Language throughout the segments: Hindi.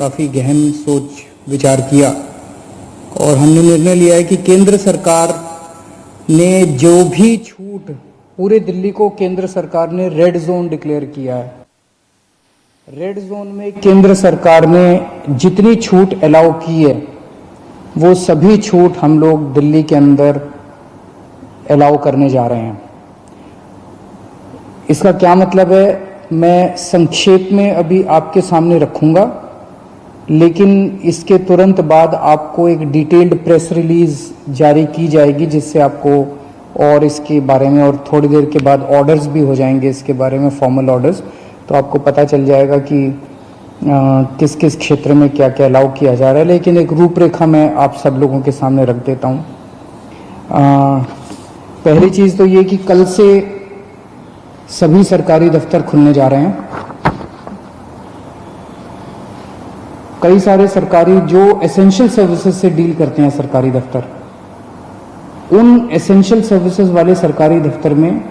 काफ़ी गहन सोच विचार किया और हमने निर्णय लिया है कि केंद्र सरकार ने जो भी छूट, पूरे दिल्ली को केंद्र सरकार ने रेड जोन डिक्लेयर किया है। रेड जोन में केंद्र सरकार ने जितनी छूट अलाउ की है वो सभी छूट हम लोग दिल्ली के अंदर अलाउ करने जा रहे हैं। इसका क्या मतलब है, मैं संक्षेप में अभी आपके सामने रखूंगा, लेकिन इसके तुरंत बाद आपको एक डिटेल्ड प्रेस रिलीज जारी की जाएगी जिससे आपको और इसके बारे में, और थोड़ी देर के बाद ऑर्डर्स भी हो जाएंगे इसके बारे में, फॉर्मल ऑर्डर्स, तो आपको पता चल जाएगा कि किस किस क्षेत्र में क्या क्या अलाउ किया जा रहा है। लेकिन एक रूपरेखा मैं आप सब लोगों के सामने रख देता हूँ। पहली चीज़ तो ये कि कल से सभी सरकारी दफ्तर खुलने जा रहे हैं। कई सारे सरकारी जो एसेंशियल सर्विसेज से डील करते हैं सरकारी दफ्तर, उन एसेंशियल सर्विसेज वाले सरकारी दफ्तर में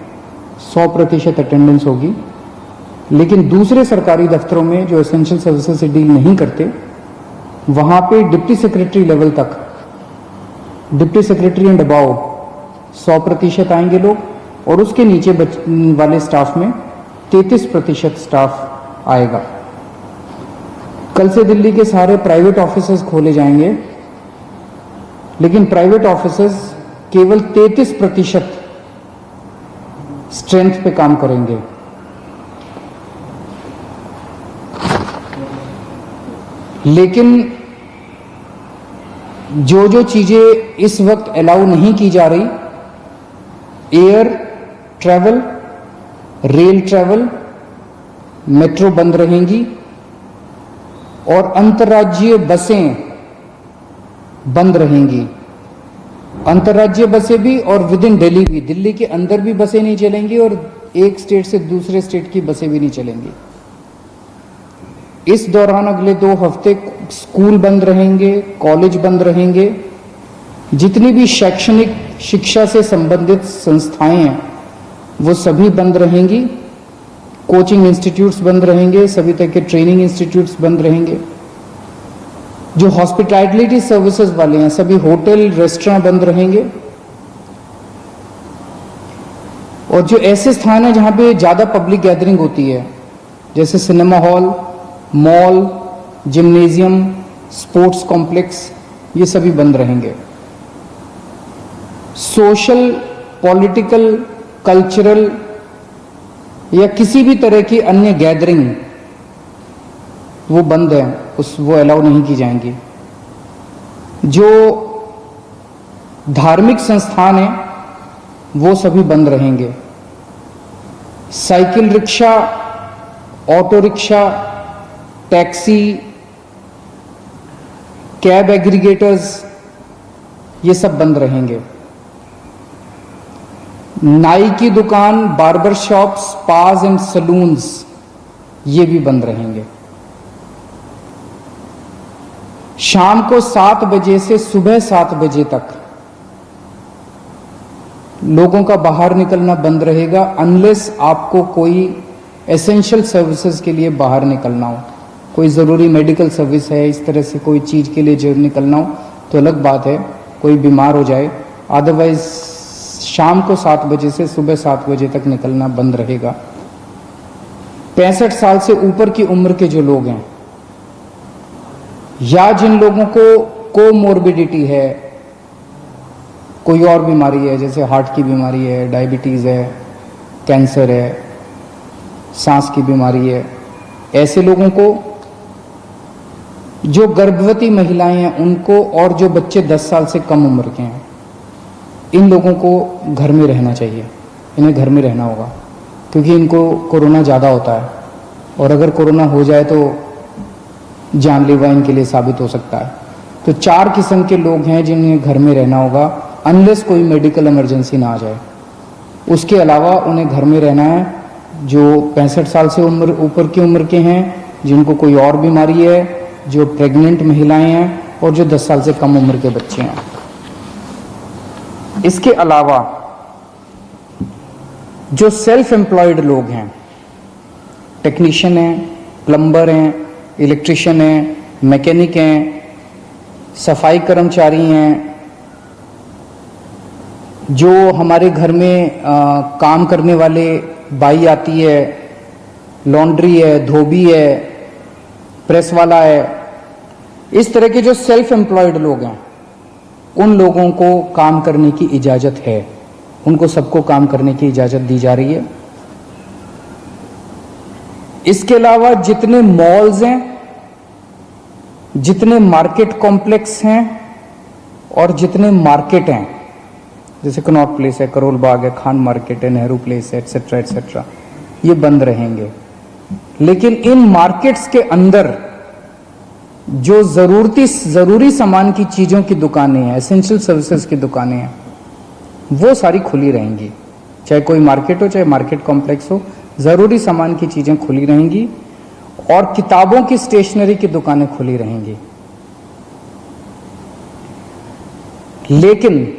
100% अटेंडेंस होगी। लेकिन दूसरे सरकारी दफ्तरों में जो एसेंशियल सर्विसेज से डील नहीं करते, वहां पे डिप्टी सेक्रेटरी लेवल तक, डिप्टी सेक्रेटरी एंड अबाव 100% आएंगे लोग, और उसके नीचे वाले स्टाफ में 33% स्टाफ आएगा। कल से दिल्ली के सारे प्राइवेट ऑफिसेज खोले जाएंगे, लेकिन प्राइवेट ऑफिसेज केवल 33% स्ट्रेंथ पे काम करेंगे। लेकिन जो जो चीजें इस वक्त अलाउ नहीं की जा रही, air travel, rail travel, metro बंद रहेंगी और अंतर्राज्यीय बसें बंद रहेंगी। अंतर्राज्यीय बसें भी और विद इन दिल्ली भी, दिल्ली के अंदर भी बसें नहीं चलेंगी और एक स्टेट से दूसरे स्टेट की बसें भी नहीं चलेंगी। इस दौरान अगले 2 हफ्ते स्कूल बंद रहेंगे, कॉलेज बंद रहेंगे, जितनी भी शैक्षणिक शिक्षा से संबंधित संस्थाएं हैं वो सभी बंद रहेंगी। कोचिंग इंस्टीट्यूट्स बंद रहेंगे, सभी तरह के ट्रेनिंग इंस्टीट्यूट्स बंद रहेंगे। जो हॉस्पिटैलिटी सर्विसेज वाले हैं, सभी होटल रेस्टोरेंट बंद रहेंगे। और जो ऐसे स्थान हैं जहां पे ज्यादा पब्लिक गैदरिंग होती है, जैसे cinema hall, mall, gymnasium, sports complex, ये सभी बंद रहेंगे। सोशल, पॉलिटिकल, कल्चरल या किसी भी तरह की अन्य गैदरिंग वो बंद है, वो अलाउ नहीं की जाएंगी। जो धार्मिक संस्थान हैं वो सभी बंद रहेंगे। Cycle rickshaw, auto rickshaw, taxi, cab aggregators, ये सब बंद रहेंगे। नाई की दुकान, barber shop, spas and salons, ये भी बंद रहेंगे। शाम को 7 बजे से सुबह 7 बजे तक लोगों का बाहर निकलना बंद रहेगा, अनलेस आपको कोई एसेंशियल सर्विसेज के लिए बाहर निकलना हो, कोई ज़रूरी मेडिकल सर्विस है, इस तरह से कोई चीज़ के लिए जो निकलना हो तो अलग बात है, कोई बीमार हो जाए। अदरवाइज शाम को 7 बजे से सुबह 7 बजे तक निकलना बंद रहेगा। 65 साल से ऊपर की उम्र के जो लोग हैं या जिन लोगों को कोमोर्बिडिटी है, कोई और बीमारी है, जैसे हार्ट की बीमारी है, डायबिटीज़ है, कैंसर है, सांस की बीमारी है, ऐसे लोगों को, जो गर्भवती महिलाएं हैं उनको, और जो बच्चे 10 साल से कम उम्र के हैं, इन लोगों को घर में रहना चाहिए। इन्हें घर में रहना होगा क्योंकि इनको कोरोना ज़्यादा होता है और अगर कोरोना हो जाए तो जानलेवा इनके लिए साबित हो सकता है। तो 4 किस्म के लोग हैं जिन्हें घर में रहना होगा, अनलेस कोई मेडिकल इमरजेंसी ना आ जाए। उसके अलावा उन्हें घर में रहना है जो 65 साल से ऊपर की उम्र के हैं, जिनको कोई और बीमारी है, जो प्रेग्नेंट महिलाएं हैं और जो 10 साल से कम उम्र के बच्चे हैं। इसके अलावा जो सेल्फ एम्प्लॉयड लोग हैं, टेक्नीशियन हैं, प्लम्बर हैं, इलेक्ट्रिशियन हैं, मैकेनिक हैं, सफाई कर्मचारी हैं, जो हमारे घर में काम करने वाले बाई आती है, लॉन्ड्री है, धोबी है, प्रेस वाला है, इस तरह के जो सेल्फ एम्प्लॉयड लोग हैं उन लोगों को काम करने की इजाजत है, उनको सबको काम करने की इजाजत दी जा रही है। इसके अलावा जितने मॉल्स हैं, जितने मार्केट कॉम्प्लेक्स हैं और जितने मार्केट हैं, जैसे कनॉट प्लेस है, करोल बाग है, खान मार्केट है, नेहरू प्लेस है, एटसेट्रा एटसेट्रा, ये बंद रहेंगे। लेकिन इन मार्केट्स के अंदर जो जरूरी सामान की चीजों की दुकानें हैं, एसेंशियल सर्विसेज की दुकानें हैं, वो सारी खुली रहेंगी। चाहे कोई मार्केट हो, चाहे मार्केट कॉम्प्लेक्स हो, जरूरी सामान की चीजें खुली रहेंगी और किताबों की स्टेशनरी की दुकानें खुली रहेंगी। लेकिन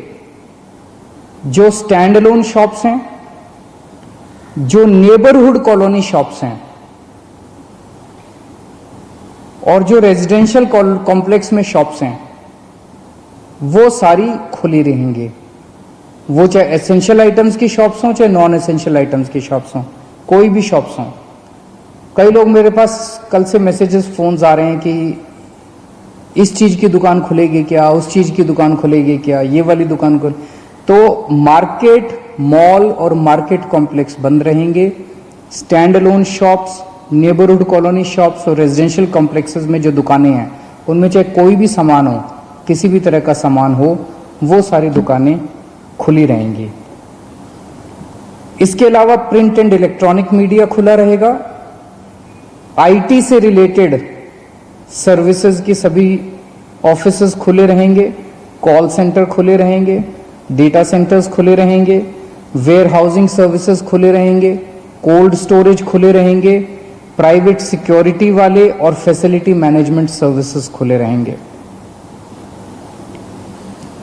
जो स्टैंड अलोन शॉप्स हैं, जो नेबरहुड कॉलोनी शॉप्स हैं और जो रेजिडेंशियल कॉम्प्लेक्स में शॉप्स हैं, वो सारी खुली रहेंगी। वो चाहे एसेंशियल आइटम्स की शॉप्स हों, चाहे नॉन एसेंशियल आइटम्स की शॉप्स हों, कोई भी शॉप्स हों। कई लोग मेरे पास कल से मैसेजेस, फोन्स आ रहे हैं कि इस चीज की दुकान खुलेगी क्या, उस चीज की दुकान खुलेगी क्या, ये वाली दुकान खुल। तो मार्केट, मॉल और मार्केट कॉम्प्लेक्स बंद रहेंगे। Stand alone shops, neighbourhood colony shops और रेजिडेंशियल कॉम्प्लेक्सेस में जो दुकानें हैं, उनमें चाहे कोई भी सामान हो, किसी भी तरह का सामान हो, वो सारी दुकानें खुली रहेंगी। इसके अलावा प्रिंट एंड इलेक्ट्रॉनिक मीडिया खुला रहेगा। आईटी से रिलेटेड सर्विसेज की सभी ऑफिसेज खुले रहेंगे, कॉल सेंटर खुले रहेंगे, डेटा सेंटर्स खुले रहेंगे, वेयर हाउसिंग सर्विसेज खुले रहेंगे, कोल्ड स्टोरेज खुले रहेंगे, प्राइवेट सिक्योरिटी वाले और फैसिलिटी मैनेजमेंट सर्विसेज खुले रहेंगे।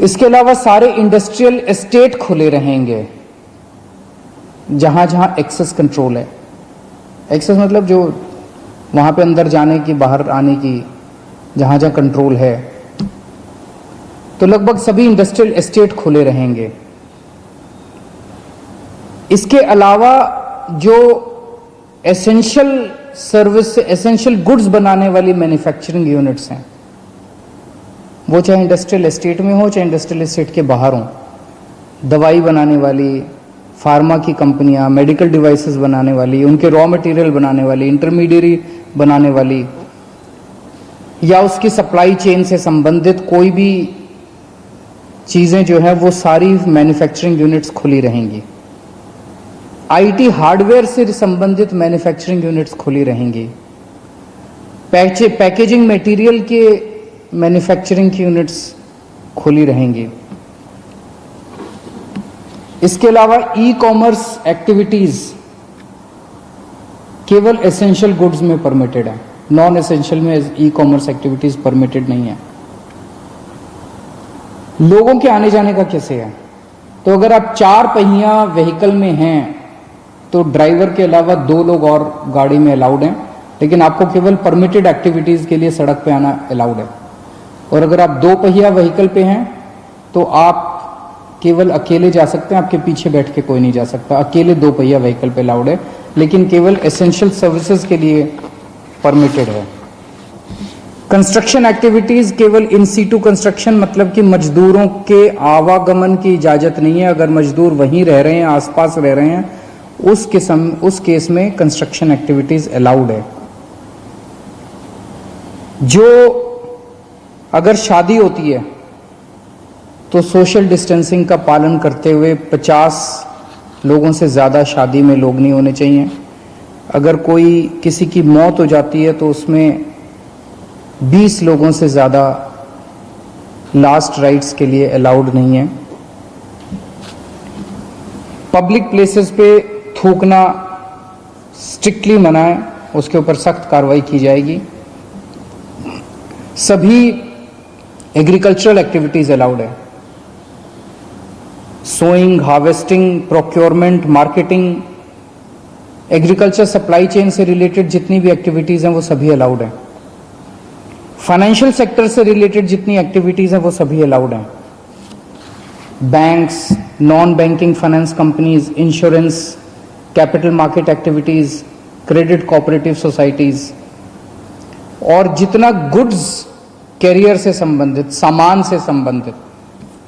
इसके अलावा सारे इंडस्ट्रियल एस्टेट खुले रहेंगे, जहां जहां एक्सेस कंट्रोल है। एक्सेस मतलब जो वहां पे अंदर जाने की, बाहर आने की, जहां जहां कंट्रोल है, तो लगभग सभी इंडस्ट्रियल एस्टेट खुले रहेंगे। इसके अलावा जो एसेंशियल सर्विस, एसेंशियल गुड्स बनाने वाली मैन्युफैक्चरिंग यूनिट्स हैं, वो चाहे इंडस्ट्रियल एस्टेट में हो, चाहे इंडस्ट्रियल एस्टेट के बाहर हो, दवाई बनाने वाली, फार्मा की कंपनियां, मेडिकल डिवाइसेस बनाने वाली, उनके रॉ मटेरियल बनाने वाली, इंटरमीडिएरी बनाने वाली, या उसकी सप्लाई चेन से संबंधित कोई भी चीजें जो है, वो सारी मैन्युफैक्चरिंग यूनिट्स खुली रहेंगी। आईटी हार्डवेयर से संबंधित मैन्युफैक्चरिंग यूनिट्स खुली रहेंगी। पैकेजिंग मटेरियल के मैन्युफैक्चरिंग की यूनिट्स खुली रहेंगी। इसके अलावा ई कॉमर्स एक्टिविटीज केवल एसेंशियल गुड्स में परमिटेड है, नॉन एसेंशियल में ई कॉमर्स एक्टिविटीज परमिटेड नहीं है। लोगों के आने जाने का कैसे है? तो अगर आप 4 पहिया व्हीकल में हैं तो ड्राइवर के अलावा 2 लोग और गाड़ी में अलाउड हैं, लेकिन आपको केवल परमिटेड एक्टिविटीज के लिए सड़क पे आना अलाउड है। और अगर आप 2 पहिया व्हीकल पे हैं तो आप केवल अकेले जा सकते हैं, आपके पीछे बैठ के कोई नहीं जा सकता। अकेले 2 पहिया व्हीकल पे अलाउड है, लेकिन केवल एसेंशियल सर्विसेज के लिए परमिटेड है। कंस्ट्रक्शन एक्टिविटीज केवल इन सीटू कंस्ट्रक्शन, मतलब कि मजदूरों के आवागमन की इजाजत नहीं है। अगर मजदूर वहीं रह रहे हैं, आसपास रह रहे हैं, उस केस में कंस्ट्रक्शन एक्टिविटीज अलाउड है। जो अगर शादी होती है तो सोशल डिस्टेंसिंग का पालन करते हुए 50 लोगों से ज़्यादा शादी में लोग नहीं होने चाहिए। अगर कोई किसी की मौत हो जाती है तो उसमें 20 लोगों से ज़्यादा लास्ट राइट्स के लिए अलाउड नहीं है। पब्लिक प्लेसेस पे थूकना स्ट्रिक्टली मना है, उसके ऊपर सख्त कार्रवाई की जाएगी। सभी एग्रीकल्चरल एक्टिविटीज अलाउड है। Sowing, harvesting, procurement, marketing, agriculture supply chain से रिलेटेड जितनी भी एक्टिविटीज हैं वो सभी अलाउड है। फाइनेंशियल सेक्टर से रिलेटेड जितनी एक्टिविटीज हैं वो सभी अलाउड हैं। Banks, non banking finance companies, insurance, capital market activities, credit cooperative societies, और जितना गुड्स कैरियर से संबंधित, सामान से संबंधित,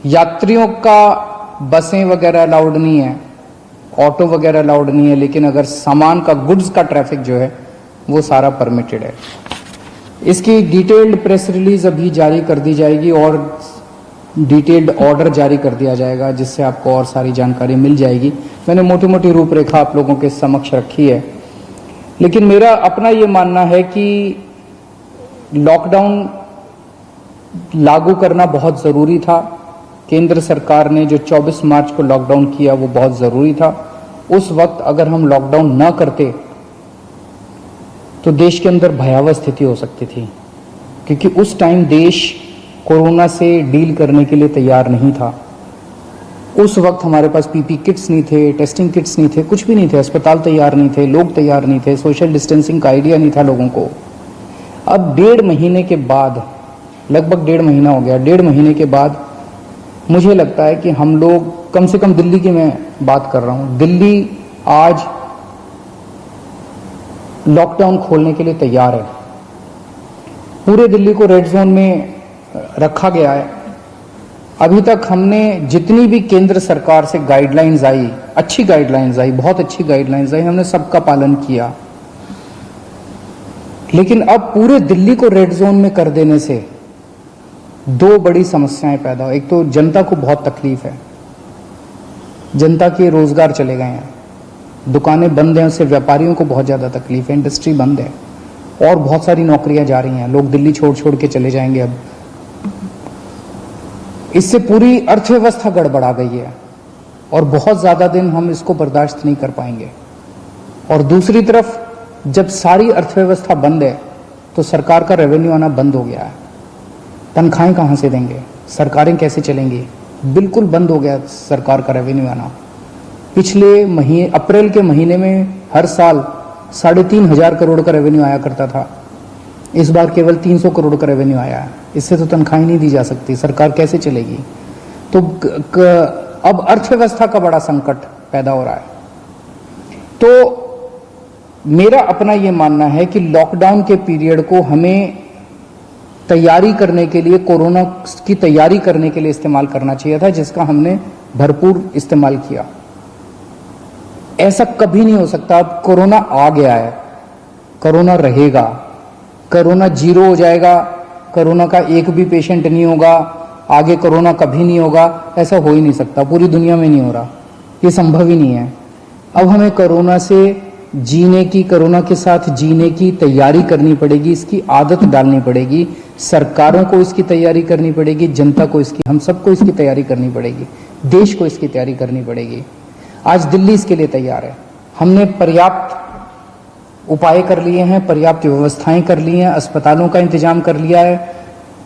यात्रियों का बसें वगैरह अलाउड नहीं है, ऑटो वगैरह अलाउड नहीं है, लेकिन अगर सामान का, गुड्स का ट्रैफिक जो है वो सारा परमिटेड है। इसकी डिटेल्ड प्रेस रिलीज अभी जारी कर दी जाएगी और डिटेल्ड ऑर्डर जारी कर दिया जाएगा, जिससे आपको और सारी जानकारी मिल जाएगी। मैंने मोटी मोटी रूपरेखा आप लोगों के समक्ष रखी है, लेकिन मेरा अपना ये मानना है कि लॉकडाउन लागू करना बहुत ज़रूरी था। केंद्र सरकार ने जो 24 मार्च को लॉकडाउन किया वो बहुत ज़रूरी था। उस वक्त अगर हम लॉकडाउन न करते तो देश के अंदर भयावह स्थिति हो सकती थी, क्योंकि उस टाइम देश कोरोना से डील करने के लिए तैयार नहीं था। उस वक्त हमारे पास पीपी किट्स नहीं थे, टेस्टिंग किट्स नहीं थे, कुछ भी नहीं थे, अस्पताल तैयार नहीं थे, लोग तैयार नहीं थे, सोशल डिस्टेंसिंग का आइडिया नहीं था लोगों को। अब 1.5 महीने के बाद, लगभग 1.5 महीना हो गया, 1.5 महीने के बाद मुझे लगता है कि हम लोग, कम से कम दिल्ली की मैं बात कर रहा हूं, दिल्ली आज लॉकडाउन खोलने के लिए तैयार है। पूरे दिल्ली को रेड जोन में रखा गया है। अभी तक हमने जितनी भी केंद्र सरकार से गाइडलाइंस आई, अच्छी गाइडलाइंस आई, बहुत अच्छी गाइडलाइंस आई, हमने सबका पालन किया। लेकिन अब पूरे दिल्ली को रेड जोन में कर देने से 2 बड़ी समस्याएं पैदा हो। एक तो जनता को बहुत तकलीफ है, जनता के रोजगार चले गए हैं, दुकानें बंद हैं, उससे व्यापारियों को बहुत ज़्यादा तकलीफ है, इंडस्ट्री बंद है और बहुत सारी नौकरियां जा रही हैं, लोग दिल्ली छोड़ छोड़ के चले जाएंगे। अब इससे पूरी अर्थव्यवस्था गड़बड़ा गई है और बहुत ज़्यादा दिन हम इसको बर्दाश्त नहीं कर पाएंगे। और दूसरी तरफ जब सारी अर्थव्यवस्था बंद है तो सरकार का रेवेन्यू आना बंद हो गया है। तनख्वाहें कहाँ से देंगे, सरकारें कैसे चलेंगी, बिल्कुल बंद हो गया सरकार का रेवेन्यू आना। पिछले महीने, अप्रैल के महीने में हर साल 3,500 करोड़ का रेवेन्यू आया करता था, इस बार केवल 300 करोड़ का रेवेन्यू आया है। इससे तो तनख्वाहें नहीं दी जा सकती, सरकार कैसे चलेगी। तो अब अर्थव्यवस्था का बड़ा संकट पैदा हो रहा है। तो मेरा अपना ये मानना है कि लॉकडाउन के पीरियड को हमें तैयारी करने के लिए, कोरोना की तैयारी करने के लिए इस्तेमाल करना चाहिए था, जिसका हमने भरपूर इस्तेमाल किया। ऐसा कभी नहीं हो सकता। अब कोरोना आ गया है, कोरोना रहेगा, कोरोना 0 हो जाएगा, कोरोना का एक भी पेशेंट नहीं होगा, आगे कोरोना कभी नहीं होगा, ऐसा हो ही नहीं सकता, पूरी दुनिया में नहीं हो रहा, ये संभव ही नहीं है। अब हमें कोरोना से जीने की, कोरोना के साथ जीने की तैयारी करनी पड़ेगी, इसकी आदत डालनी पड़ेगी, सरकारों को इसकी तैयारी करनी पड़ेगी, जनता को इसकी, हम सबको इसकी तैयारी करनी पड़ेगी, देश को इसकी तैयारी करनी पड़ेगी। आज दिल्ली इसके लिए तैयार है। हमने पर्याप्त उपाय कर लिए हैं, पर्याप्त व्यवस्थाएं कर ली हैं, अस्पतालों का इंतजाम कर लिया है,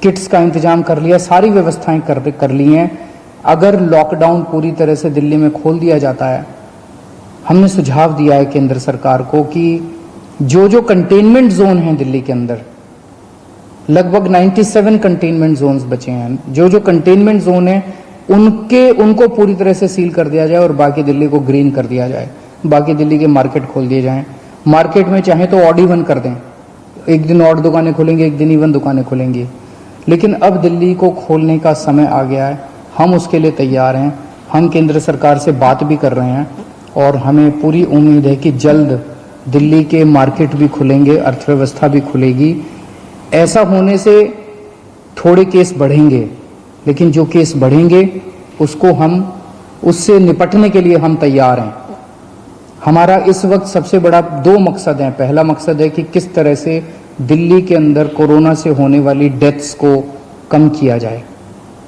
किट्स का इंतजाम कर लिया, सारी व्यवस्थाएं कर ली हैं। अगर लॉकडाउन पूरी तरह से दिल्ली में खोल दिया जाता है, हमने सुझाव दिया है केंद्र सरकार को कि जो कंटेनमेंट जोन हैं दिल्ली के अंदर, लगभग 97 कंटेनमेंट जोन्स बचे हैं, जो कंटेनमेंट जोन है उनको पूरी तरह से सील कर दिया जाए और बाकी दिल्ली को ग्रीन कर दिया जाए, बाकी दिल्ली के मार्केट खोल दिए जाएं। मार्केट में चाहे तो ऑड इवन कर दें, एक दिन ऑड दुकानें खुलेंगी, एक दिन इवन दुकानें खुलेंगी, लेकिन अब दिल्ली को खोलने का समय आ गया है। हम उसके लिए तैयार हैं, हम केंद्र सरकार से बात भी कर रहे हैं और हमें पूरी उम्मीद है कि जल्द दिल्ली के मार्केट भी खुलेंगे, अर्थव्यवस्था भी खुलेगी। ऐसा होने से थोड़े केस बढ़ेंगे, लेकिन जो केस बढ़ेंगे उससे निपटने के लिए हम तैयार हैं। हमारा इस वक्त सबसे बड़ा 2 मकसद हैं। पहला मकसद है कि किस तरह से दिल्ली के अंदर कोरोना से होने वाली डेथ्स को कम किया जाए,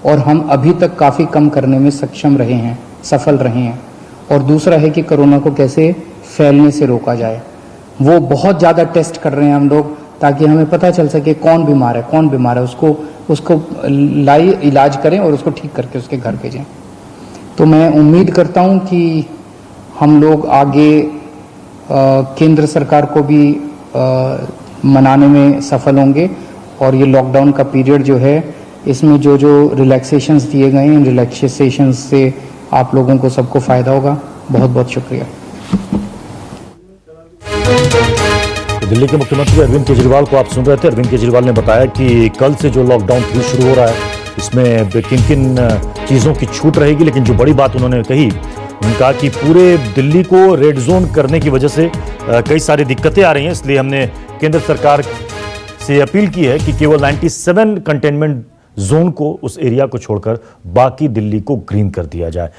और हम अभी तक काफ़ी कम करने में सक्षम रहे हैं, सफल रहे हैं। और दूसरा है कि कोरोना को कैसे फैलने से रोका जाए। वो बहुत ज़्यादा टेस्ट कर रहे हैं हम लोग, ताकि हमें पता चल सके कौन बीमार है, उसको इलाज करें और उसको ठीक करके उसके घर भेजें। तो मैं उम्मीद करता हूं कि हम लोग आगे केंद्र सरकार को भी मनाने में सफल होंगे और ये लॉकडाउन का पीरियड जो है इसमें जो जो रिलैक्सेशंस दिए गए हैं, इन रिलैक्सेशंस से आप लोगों को सबको फ़ायदा होगा। बहुत बहुत शुक्रिया। दिल्ली के मुख्यमंत्री अरविंद केजरीवाल को आप सुन रहे थे। अरविंद केजरीवाल ने बताया कि कल से जो लॉकडाउन 3 शुरू हो रहा है इसमें किन किन चीज़ों की छूट रहेगी, लेकिन जो बड़ी बात उन्होंने कही, उन्होंने कहा कि पूरे दिल्ली को रेड जोन करने की वजह से कई सारी दिक्कतें आ रही हैं, इसलिए हमने केंद्र सरकार से अपील की है कि केवल 97 कंटेनमेंट जोन को, उस एरिया को छोड़कर बाकी दिल्ली को ग्रीन कर दिया जाए।